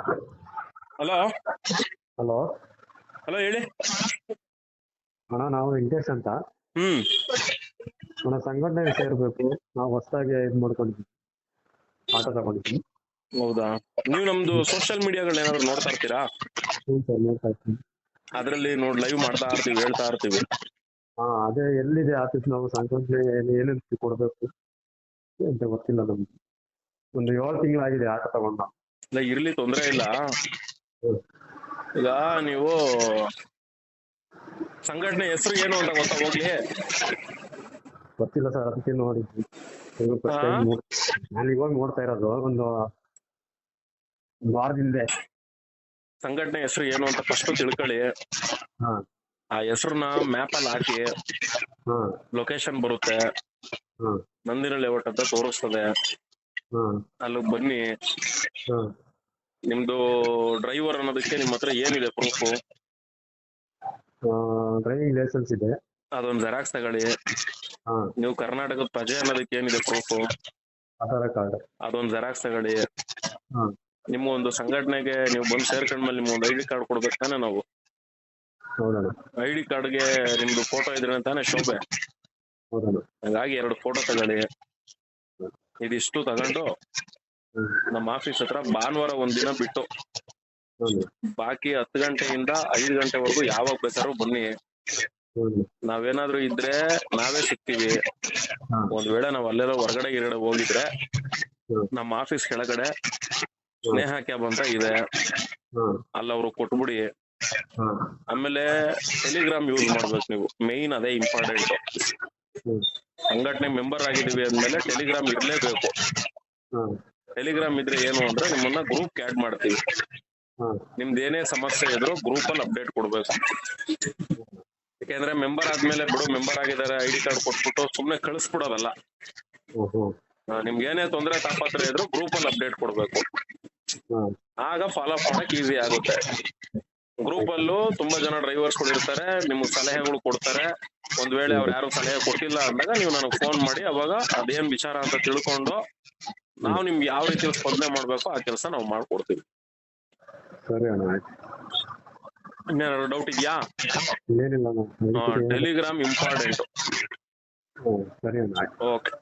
Hello hello hello ಹೇಳಿ. ಅಣ್ಣ, ನಾವು ವೆಂಕಟೇಶ್ ಅಂತ. ಹ್ಮ್ ನನ್ನ ಸಂಘಟನೆಗೆ ಸೇರ್ಬೇಕು. ನಾವು ಹೊಸದಾಗಿ ಇದು ಮಾಡ್ಕೊಂಡಿದ್ವಿ, ಆಟೋ ತಗೊಂಡಿದ್ವಿ. ಹೌದಾ, ನೀವು ನಮ್ದು ಸೋಷಿಯಲ್ ಮೀಡಿಯಾಗಳನ್ನ ಏನಾದ್ರು ನೋಡ್ತಾ ಇರ್ತೀರಾ? ಹ್ಞೂ ಸರ್, ನೋಡ್ತಾ ಇರ್ತೀನಿ. ಅದ್ರಲ್ಲಿ ಲೈವ್ ಮಾಡ್ತಾ ಇರ್ತೀವಿ, ಹೇಳ್ತಾ ಇರ್ತೀವಿ. ಅದೇ ಎಲ್ಲಿದೆ ಆಫೀಸ್? ನಾವು ಸಂಘಟನೆ ಏನೇನು ಕೊಡಬೇಕು ಅಂತ ಗೊತ್ತಿಲ್ಲ ನಮ್ಗೆ. ಒಂದು 7 ತಿಂಗಳಾಗಿದೆ ಆಟೋ ತಗೊಂಡ. ಇಲ್ಲ ಇರ್ಲಿ, ತೊಂದ್ರೆ ಇಲ್ಲ. ಹ್ಮ್. ಈಗ ನೀವು ಸಂಘಟನೆ ಹೆಸರು ಏನು ಅಂತ ಗೊತ್ತಾ? ಹೋಗ್ಲಿ. ಗೊತ್ತಿಲ್ಲ ಸರ್, ಅದಕ್ಕೆ ನೋಡಿದ್ವಿ. ಫಸ್ಟ್ ಟೈಮ್ ನಾನು ಇವಾಗ ನೋಡ್ತಾ ಇರೋದು, ಒಂದು ವಾರದಿಂದ. ಸಂಘಟನೆ ಹೆಸರು ಏನು ಅಂತ ಫಸ್ಟ್ ತಿಳ್ಕೊಳ್ಳಿ. ಹಾ ಆ ಹೆಸರನ್ನ ಮ್ಯಾಪ್ ಅಲ್ಲಿ ಹಾಕಿ, ಹಾ ಲೊಕೇಶನ್ ಬರುತ್ತೆ, ಹಾ ನಂದಿನ ಲೇಔಟ್ ಅಂತ ತೋರಿಸ್ತದೆ. ಹಾ ಅಲ್ಲಿಗೆ ಬನ್ನಿ. ಹಾ ನಿಮ್ದು ಡ್ರೈವರ್ ಅನ್ನೋದಕ್ಕೆ ನಿಮ್ಮ ಹತ್ರ ಏನಿದೆ ಪ್ರೂಫ್? ಡ್ರೈವಿಂಗ್ ಲೈಸೆನ್ಸ್ ಇದೆ. ಅದೊಂದು ಜೆರಾಕ್ಸ್ ತಗೊಳ್ಳಿ. ಹಾ ನೀವು ಕರ್ನಾಟಕದ ಪ್ರಜೆ ಅನ್ನೋದಕ್ಕೆ ಏನಿದೆ ಪ್ರೂಫ್? ಆಧಾರ್ ಕಾರ್ಡ್. ಅದೊಂದು ಜೆರಾಕ್ಸ್ ತಗೊಳ್ಳಿ. ಹಾ ನಿಮ್ಮ ಒಂದು ಸಂಘಟನೆಗೆ ನೀವು ಬಂದು ಸೇರ್ಕೊಂಡ್ಮೇಲೆ ನಿಮ್ಮ ಒಂದು ID ಕಾರ್ಡ್ ಕೊಡ್ಬೇಕು ತಾನೆ ನಾವು? ಹೌದಣ್ಣ. ID ಕಾರ್ಡ್ಗೆ ನಿಮ್ದು ಫೋಟೋ ಇದ್ರೆ ತಾನೆ ಶೋಭೆ. ಹೌದಣ್ಣ. ಹಂಗಾಗಿ 2 ಫೋಟೋ ತಗೊಳ್ಳಿ. ಇದಿಷ್ಟು ತಗೊಂಡು ಹ್ಮ್. ನಮ್ಮ ಆಫೀಸ್ ಹತ್ರ ಭಾನುವಾರ ಒಂದಿನ ಬಿಟ್ಟು ಹೌದು. ಬಾಕಿ 10 ಗಂಟೆಯಿಂದ 5 ಗಂಟೆವರೆಗೂ ಯಾವಾಗ ಬೇಕಾದ್ರೂ ಬನ್ನಿ. ಹೌದು. ನಾವೇನಾದ್ರೂ ಇದ್ರೆ ನಾವೇ ಸಿಗ್ತೀವಿ. ಹಾ. ಒಂದ್ ವೇಳೆ ನಾವ್ ಅಲ್ಲೆಲ್ಲ ಹೊರಗಡೆ ಗಿರಗಡೆ ಹೋಗಿದ್ರೆ ಹ್ಮ್. ನಮ್ಮ ಆಫೀಸ್ ಕೆಳಗಡೆ ಸ್ನೇಹ ಕ್ಯಾಬ್ ಅಂತ ಇದೆ, ಹ್ಮ್. ಅಲ್ಲವ್ರು ಕೊಟ್ಬಿಡಿ. ಹ್ಮ್. ಆಮೇಲೆ ಟೆಲಿಗ್ರಾಮ್ ಯೂಸ್ ಮಾಡ್ಬೇಕು ನೀವು, ಮೇಯ್ನ್ ಅದೇ ಇಂಪಾರ್ಟೆಂಟ್. ಹ್ಮ್. ಸಂಘಟನೆ ಮೆಂಬರ್ ಆಗಿದೀವಿ ಅಂದ್ಮೇಲೆ ಟೆಲಿಗ್ರಾಮ್ ಇರ್ಲೇಬೇಕು. ಹ್ಮ್. ಟೆಲಿಗ್ರಾಮ್ ಇದ್ರೆ ಏನು ಅಂದ್ರೆ ನಿಮ್ಮನ್ನ ಗ್ರೂಪ್ ಆಡ್ ಮಾಡ್ತೀವಿ. ಹ್ಮ್. ನಿಮ್ದು ಏನೇ ಸಮಸ್ಯೆ ಇದ್ರು ಗ್ರೂಪ್ ಅಲ್ಲಿ ಅಪ್ಡೇಟ್ ಕೊಡ್ಬೇಕು. ಯಾಕೆಂದ್ರೆ ಮೆಂಬರ್ ಆದ್ಮೇಲೆ ಬಿಡು ಮೆಂಬರ್ ಆಗಿದ್ದಾರೆ ID ಕಾರ್ಡ್ ಕೊಟ್ಬಿಟ್ಟು ಸುಮ್ನೆ ಕಳಿಸ್ಬಿಡೋದಲ್ಲ. ಓಹೋ. ನಿಮ್ಗೆ ಏನೇ ತೊಂದ್ರೆ ತಾಪತ್ರ ಇದ್ರು ಗ್ರೂಪ್ ಅಲ್ಲಿ ಅಪ್ಡೇಟ್ ಕೊಡ್ಬೇಕು. ಹ್ಮ್. ಆಗ ಫಾಲೋ ಅಪ್ ಮಾಡಕ್ ಈಸಿ ಆಗುತ್ತೆ. ಗ್ರೂಪ್ ಅಲ್ಲೂ ತುಂಬಾ ಜನ ಡ್ರೈವರ್ಸ್ ಗಳು ಇರ್ತಾರೆ, ನಿಮ್ಗೆ ಸಲಹೆಗಳು ಕೊಡ್ತಾರೆ. ಒಂದ್ ವೇಳೆ ಅವ್ರು ಯಾರು ಸಲಹೆ ಕೊಟ್ಟಿಲ್ಲ ಅಂದಾಗ ನೀವು ನನಗೆ ಫೋನ್ ಮಾಡಿ, ಅವಾಗ ಅದೇನ್ ವಿಚಾರ ಅಂತ ತಿಳ್ಕೊಂಡು ನಾವು ನಿಮ್ಗೆ ಯಾವ ರೀತಿ ಸ್ಪಂದನೆ ಮಾಡ್ಬೇಕು ಆ ಕೆಲಸ ನಾವು ಮಾಡ್ಕೊಡ್ತೀವಿ. ಸರಿ ಅಣ್ಣ, ಆಯ್ತು. ಇನ್ನೇನಾದ್ರು ಡೌಟ್ ಇದೆಯಾ? ಏನಿಲ್ಲ ಅಣ್ಣ. Telegram important. ಹ್ಮ್. ಸರಿ ಅಣ್ಣ, ಆಯ್ತು. ಓಕೆ.